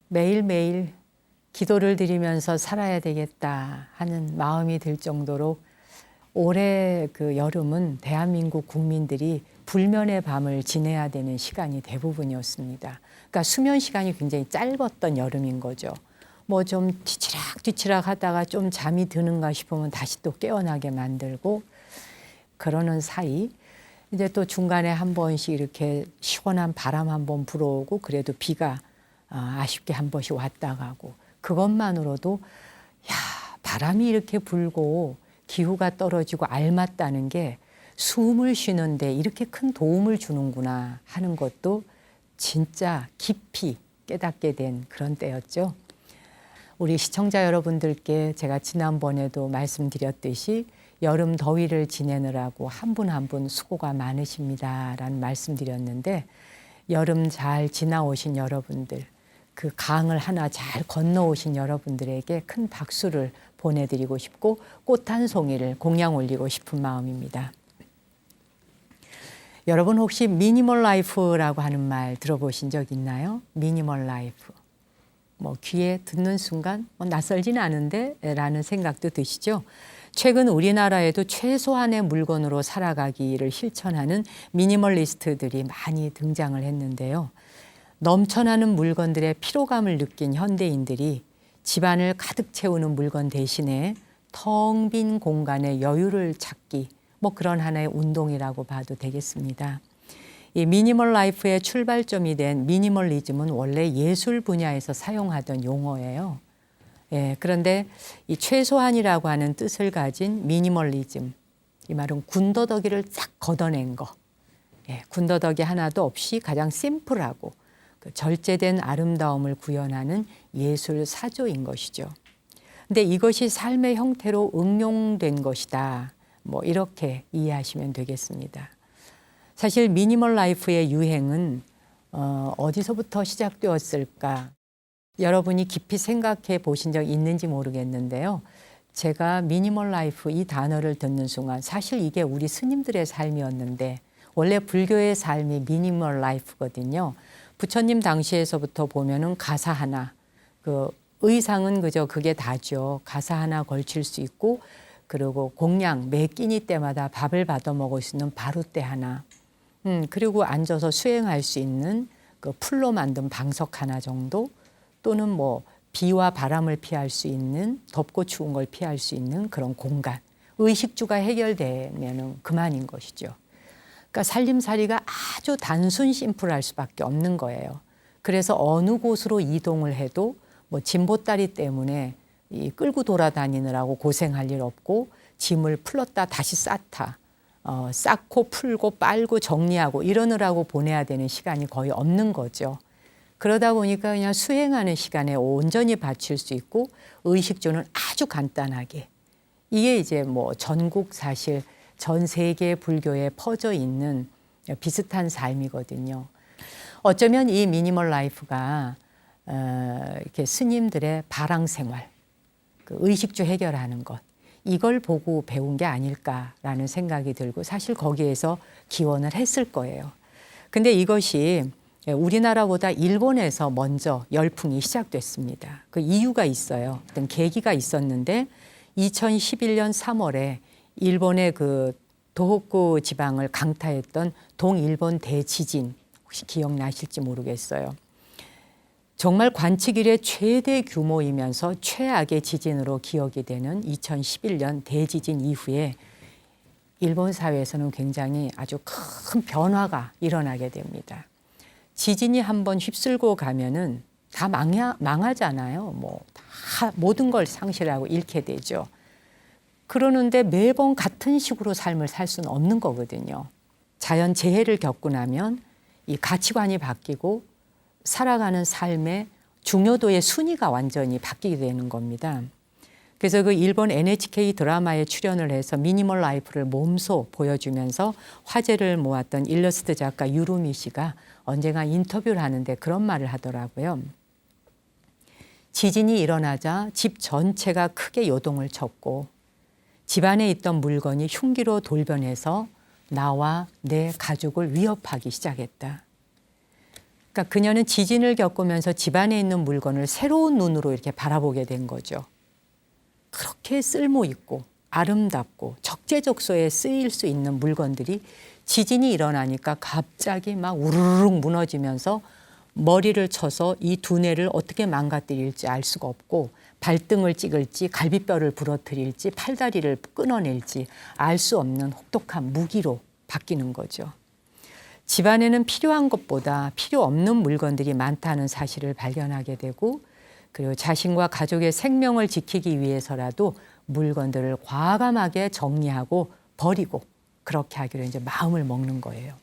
매일매일 기도를 드리면서 살아야 되겠다 하는 마음이 들 정도로 올해 그 여름은 대한민국 국민들이 불면의 밤을 지내야 되는 시간이 대부분이었습니다. 그러니까 수면 시간이 굉장히 짧았던 여름인 거죠. 뭐 좀 뒤치락 하다가 좀 잠이 드는가 싶으면 다시 또 깨어나게 만들고 그러는 사이 이제 또 중간에 한 번씩 이렇게 시원한 바람 한 번 불어오고 그래도 비가 아쉽게 한 번씩 왔다 가고 그것만으로도 야, 바람이 이렇게 불고 기후가 떨어지고 알맞다는 게 숨을 쉬는데 이렇게 큰 도움을 주는구나 하는 것도 진짜 깊이 깨닫게 된 그런 때였죠. 우리 시청자 여러분들께 제가 지난번에도 말씀드렸듯이 여름 더위를 지내느라고 한 분 한 분 수고가 많으십니다라는 말씀드렸는데 여름 잘 지나오신 여러분들, 그 강을 하나 잘 건너오신 여러분들에게 큰 박수를 보내드리고 싶고 꽃 한 송이를 공양 올리고 싶은 마음입니다. 여러분 혹시 미니멀 라이프라고 하는 말 들어보신 적 있나요? 미니멀 라이프. 뭐 귀에 듣는 순간 낯설지는 않은데 라는 생각도 드시죠? 최근 우리나라에도 최소한의 물건으로 살아가기를 실천하는 미니멀리스트들이 많이 등장을 했는데요. 넘쳐나는 물건들의 피로감을 느낀 현대인들이 집안을 가득 채우는 물건 대신에 텅 빈 공간에 여유를 찾기, 뭐 그런 하나의 운동이라고 봐도 되겠습니다. 이 미니멀 라이프의 출발점이 된 미니멀리즘은 원래 예술 분야에서 사용하던 용어예요. 그런데 이 최소한이라고 하는 뜻을 가진 미니멀리즘, 이 말은 군더더기를 싹 걷어낸 거. 군더더기 하나도 없이 가장 심플하고 그 절제된 아름다움을 구현하는 예술 사조인 것이죠. 근데 이것이 삶의 형태로 응용된 것이다. 뭐 이렇게 이해하시면 되겠습니다. 사실 미니멀 라이프의 유행은 어디서부터 시작되었을까? 여러분이 깊이 생각해 보신 적 있는지 모르겠는데요. 제가 미니멀 라이프 이 단어를 듣는 순간 사실 이게 우리 스님들의 삶이었는데 원래 불교의 삶이 미니멀 라이프거든요. 부처님 당시에서부터 보면은 가사 하나, 그 의상은 그저 그게 다죠. 가사 하나 걸칠 수 있고 그리고 공양 매 끼니 때마다 밥을 받아 먹을 수 있는 바루대 하나, 그리고 앉아서 수행할 수 있는 그 풀로 만든 방석 하나 정도, 또는 뭐 비와 바람을 피할 수 있는 덥고 추운 걸 피할 수 있는 그런 공간, 의식주가 해결되면은 그만인 것이죠. 그러니까 살림살이가 아주 단순 심플할 수밖에 없는 거예요. 그래서 어느 곳으로 이동을 해도 뭐 짐보따리 때문에 이 끌고 돌아다니느라고 고생할 일 없고 짐을 풀었다 다시 쌓다 쌓고 풀고 빨고 정리하고 이러느라고 보내야 되는 시간이 거의 없는 거죠. 그러다 보니까 그냥 수행하는 시간에 온전히 바칠 수 있고 의식주는 아주 간단하게, 이게 이제 뭐 전국 사실 전 세계 불교에 퍼져 있는 비슷한 삶이거든요. 어쩌면 이 미니멀 라이프가 이렇게 스님들의 바랑 생활, 그 의식주 해결하는 것, 이걸 보고 배운 게 아닐까라는 생각이 들고 사실 거기에서 기원을 했을 거예요. 근데 이것이 우리나라보다 일본에서 먼저 열풍이 시작됐습니다. 그 이유가 있어요. 어떤 계기가 있었는데 2011년 3월에 일본의 그 도호쿠 지방을 강타했던 동일본 대지진, 혹시 기억나실지 모르겠어요. 정말 관측 이래 최대 규모이면서 최악의 지진으로 기억이 되는 2011년 대지진 이후에 일본 사회에서는 굉장히 아주 큰 변화가 일어나게 됩니다. 지진이 한번 휩쓸고 가면은 다 망하잖아요. 뭐 다 모든 걸 상실하고 잃게 되죠. 그러는데 매번 같은 식으로 삶을 살 수는 없는 거거든요. 자연 재해를 겪고 나면 이 가치관이 바뀌고 살아가는 삶의 중요도의 순위가 완전히 바뀌게 되는 겁니다. 그래서 그 일본 NHK 드라마에 출연을 해서 미니멀 라이프를 몸소 보여주면서 화제를 모았던 일러스트 작가 유루미 씨가 언젠가 인터뷰를 하는데 그런 말을 하더라고요. 지진이 일어나자 집 전체가 크게 요동을 쳤고 집안에 있던 물건이 흉기로 돌변해서 나와 내 가족을 위협하기 시작했다. 그러니까 그녀는 지진을 겪으면서 집안에 있는 물건을 새로운 눈으로 이렇게 바라보게 된 거죠. 그렇게 쓸모 있고 아름답고 적재적소에 쓰일 수 있는 물건들이 지진이 일어나니까 갑자기 막 우르르 무너지면서 머리를 쳐서 이 두뇌를 어떻게 망가뜨릴지 알 수가 없고 발등을 찍을지 갈비뼈를 부러뜨릴지 팔다리를 끊어낼지 알 수 없는 혹독한 무기로 바뀌는 거죠. 집안에는 필요한 것보다 필요 없는 물건들이 많다는 사실을 발견하게 되고 그리고 자신과 가족의 생명을 지키기 위해서라도 물건들을 과감하게 정리하고 버리고 그렇게 하기로 이제 마음을 먹는 거예요.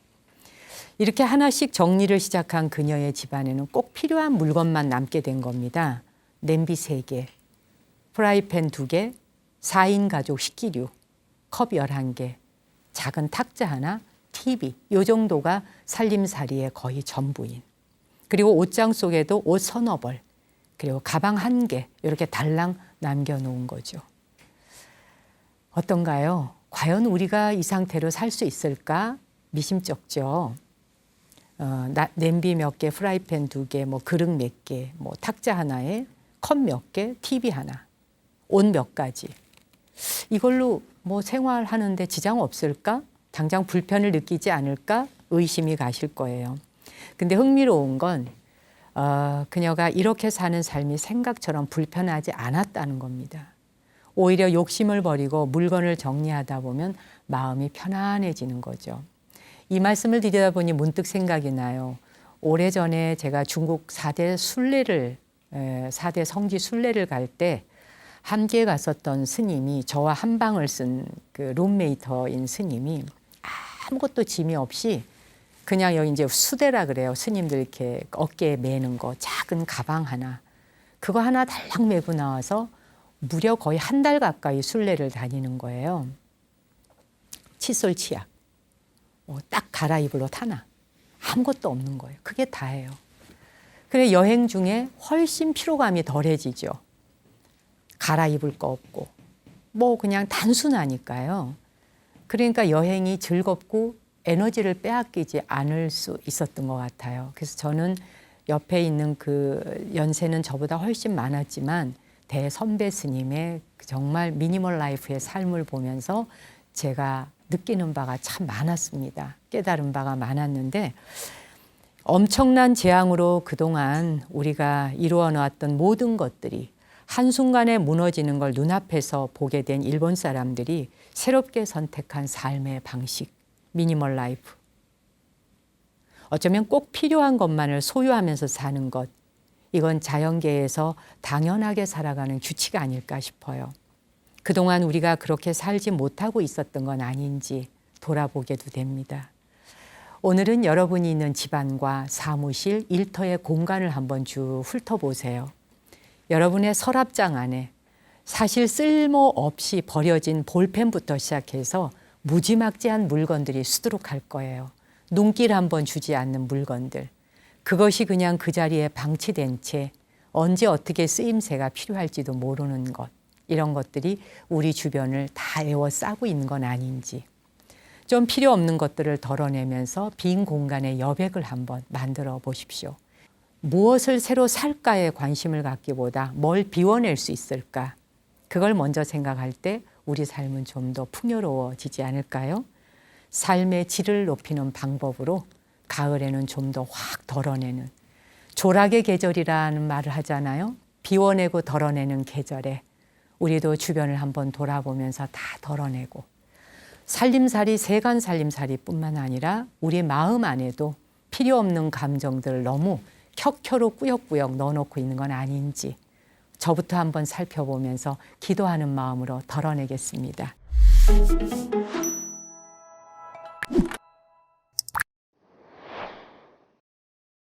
이렇게 하나씩 정리를 시작한 그녀의 집안에는 꼭 필요한 물건만 남게 된 겁니다. 냄비 3개, 프라이팬 2개, 4인 가족 식기류, 컵 11개, 작은 탁자 하나, TV, 요 정도가 살림살이의 거의 전부인. 그리고 옷장 속에도 옷 서너 벌, 그리고 가방 1개 이렇게 달랑 남겨놓은 거죠. 어떤가요? 과연 우리가 이 상태로 살 수 있을까? 미심쩍죠. 냄비 몇 개, 프라이팬 2개, 뭐 그릇 몇 개, 뭐 탁자 하나에 컵 몇 개, TV 하나, 옷 몇 가지. 이걸로 뭐 생활하는데 지장 없을까? 당장 불편을 느끼지 않을까? 의심이 가실 거예요. 근데 흥미로운 건 그녀가 이렇게 사는 삶이 생각처럼 불편하지 않았다는 겁니다. 오히려 욕심을 버리고 물건을 정리하다 보면 마음이 편안해지는 거죠. 이 말씀을 드리다 보니 문득 생각이 나요. 오래전에 제가 중국 4대 성지 순례를 갈 때 함께 갔었던 스님이 저와 한 방을 쓴 그 룸메이터인 스님이 아무것도 짐이 없이 그냥 여기 이제 수대라 그래요. 스님들 이렇게 어깨에 매는 거 작은 가방 하나 그거 하나 달랑 메고 나와서 무려 거의 1달 가까이 순례를 다니는 거예요. 칫솔 치약, 딱 갈아입을 옷 하나 아무것도 없는 거예요. 그게 다예요. 그래 여행 중에 훨씬 피로감이 덜해지죠. 갈아입을 거 없고 뭐 그냥 단순하니까요. 그러니까 여행이 즐겁고 에너지를 빼앗기지 않을 수 있었던 것 같아요. 그래서 저는 옆에 있는 그 연세는 저보다 훨씬 많았지만 대선배 스님의 정말 미니멀 라이프의 삶을 보면서 제가 느끼는 바가 참 많았습니다. 깨달은 바가 많았는데 엄청난 재앙으로 그동안 우리가 이루어 놓았던 모든 것들이 한순간에 무너지는 걸 눈앞에서 보게 된 일본 사람들이 새롭게 선택한 삶의 방식, 미니멀 라이프. 어쩌면 꼭 필요한 것만을 소유하면서 사는 것, 이건 자연계에서 당연하게 살아가는 규칙이 아닐까 싶어요. 그동안 우리가 그렇게 살지 못하고 있었던 건 아닌지 돌아보게도 됩니다. 오늘은 여러분이 있는 집안과 사무실, 일터의 공간을 한번 쭉 훑어보세요. 여러분의 서랍장 안에 사실 쓸모없이 버려진 볼펜부터 시작해서 무지막지한 물건들이 수두룩할 거예요. 눈길 한번 주지 않는 물건들. 그것이 그냥 그 자리에 방치된 채 언제 어떻게 쓰임새가 필요할지도 모르는 것. 이런 것들이 우리 주변을 다 에워싸고 있는 건 아닌지. 좀 필요 없는 것들을 덜어내면서 빈 공간의 여백을 한번 만들어 보십시오. 무엇을 새로 살까에 관심을 갖기보다 뭘 비워낼 수 있을까? 그걸 먼저 생각할 때 우리 삶은 좀 더 풍요로워지지 않을까요? 삶의 질을 높이는 방법으로 가을에는 좀 더 확 덜어내는 조락의 계절이라는 말을 하잖아요. 비워내고 덜어내는 계절에 우리도 주변을 한번 돌아보면서 다 덜어내고 살림살이 세간 살림살이뿐만 아니라 우리 마음 안에도 필요 없는 감정들을 너무 켜켜로 꾸역꾸역 넣어놓고 있는 건 아닌지 저부터 한번 살펴보면서 기도하는 마음으로 덜어내겠습니다.